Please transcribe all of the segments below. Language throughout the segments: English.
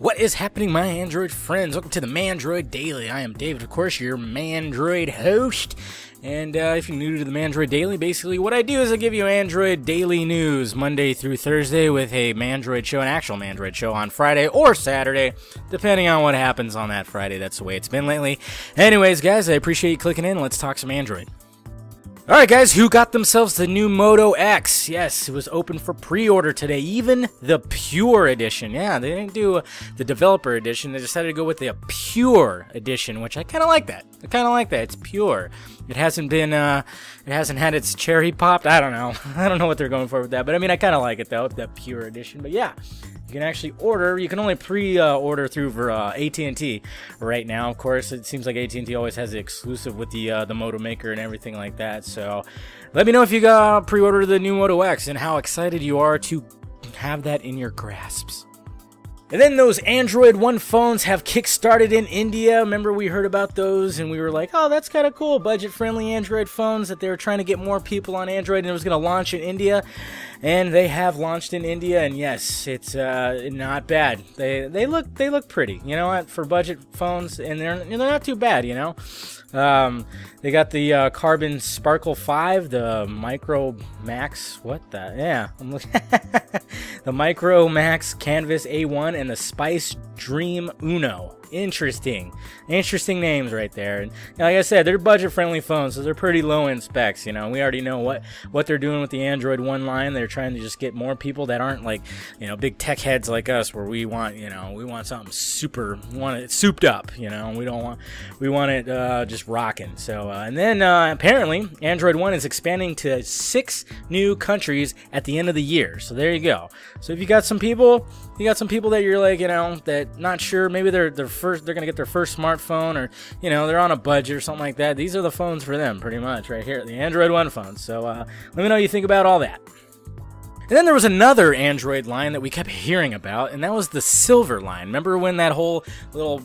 What is happening, my Android friends? Welcome to the ManDroid Daily. I am David, of course, your ManDroid host. And if you're new to the ManDroid Daily, basically what I do is I give you Android Daily News Monday through Thursday with a ManDroid show, an actual ManDroid show on Friday or Saturday, depending on what happens on that Friday. That's the way it's been lately. Anyways, guys, I appreciate you clicking in. Let's talk some Android. Alright guys, who got themselves the new Moto X? Yes, it was open for pre-order today, even the Pure Edition. Yeah, they didn't do the Developer Edition, they decided to go with the Pure Edition, which I kind of like that. I kind of like that, it's pure. It hasn't been, it hasn't had its cherry popped, I don't know. I don't know what they're going for with that, but I mean, I kind of like it though, the Pure Edition. But yeah, you can actually order, you can only pre-order through for AT&T right now. Of course, it seems like AT&T always has the exclusive with the Moto maker and everything like that. So let me know if you got pre-ordered the new Moto X and how excited you are to have that in your grasps. And then those Android One phones have kick-started in India. Remember we heard about those and we were like, oh, that's kind of cool. Budget-friendly Android phones that they were trying to get more people on Android and it was going to launch in India. And they have launched in India, and yes, it's not bad. They look pretty, you know what, for budget phones, and they're not too bad, you know. They got the Carbon Sparkle 5, the Micro Max, what the, yeah, I'm looking the Micro Max Canvas A1 and the Spice Dream Uno. Interesting names right there. And like I said, they're budget-friendly phones, so they're pretty low in specs. You know, we already know what they're doing with the Android One line. They're trying to just get more people that aren't like, you know, big tech heads like us, where we want, you know, we want something super, we want it souped up. You know, we want it just rocking. So and then apparently Android One is expanding to 6 new countries at the end of the year. So there you go. So if you got some people, that you're like, you know, that not sure, maybe they're gonna get their first smartphone, or you know, they're on a budget or something like that. These are the phones for them, pretty much, right here, the Android One phones. So let me know what you think about all that. And then there was another Android line that we kept hearing about, and that was the Silver line. Remember when that whole little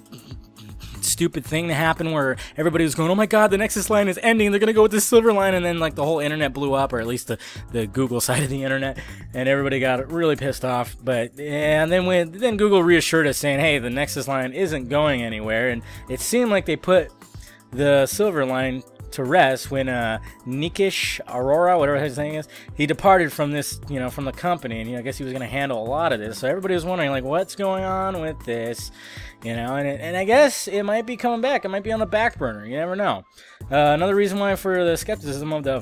stupid thing that happened where everybody was going, oh my god, the Nexus line is ending, they're gonna go with the Silver line, and then like the whole internet blew up, or at least the Google side of the internet, and everybody got really pissed off. But yeah, and then Google reassured us saying, hey, the Nexus line isn't going anywhere, and it seemed like they put the Silver line to rest when Nikesh Arora, whatever his name is, he departed from this, you know, from the company, and I guess he was going to handle a lot of this. So everybody was wondering, like, what's going on with this, you know? And I guess it might be coming back. It might be on the back burner. You never know. Another reason why for the skepticism of the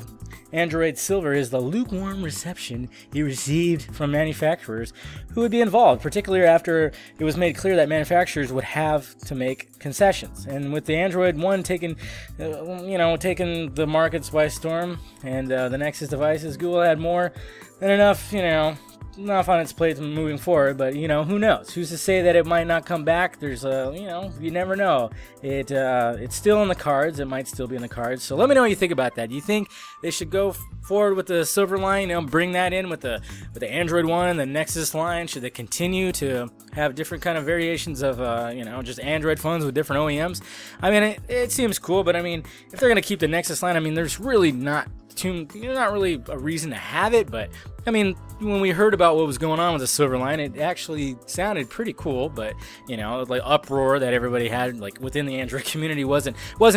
Android Silver is the lukewarm reception he received from manufacturers who would be involved, particularly after it was made clear that manufacturers would have to make concessions. And with the Android One taking the markets by storm, and the Nexus devices, Google had more than enough, you know, enough on its plate moving forward. But you know, who knows? Who's to say that it might not come back? There's you know, you never know. It's still in the cards. It might still be in the cards. So let me know what you think about that. Do you think they should go forward with the Silver line, you know, bring that in with the Android One and the Nexus line? Should they continue to have different kind of variations of you know, just Android phones with different OEMs? I mean, it seems cool, but I mean, if they're gonna keep the Nexus line, I mean, there's really not really a reason to have it. But I mean, when we heard about what was going on with the Silver line, it actually sounded pretty cool. But you know, like uproar that everybody had like within the Android community wasn't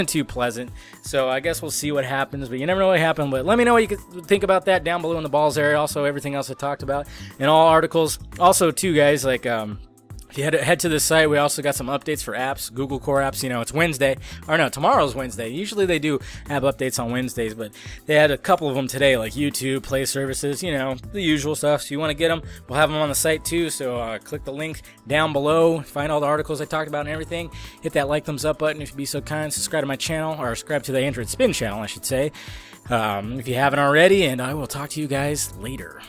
too pleasant. So I guess we'll see what happens, but you never know what happened. But let me know what you could think about that down below in the balls area. Also everything else I talked about in all articles. Also too, guys, like if you head to the site, we also got some updates for apps, Google Core apps. You know, it's Wednesday, or no, tomorrow's Wednesday. Usually they do have updates on Wednesdays, but they had a couple of them today, like YouTube, Play Services, you know, the usual stuff. So you want to get them, we'll have them on the site too. So click the link down below, find all the articles I talked about and everything. Hit that like, thumbs up button if you'd be so kind. Subscribe to my channel, or subscribe to the AndroidSPIN channel, I should say, if you haven't already. And I will talk to you guys later.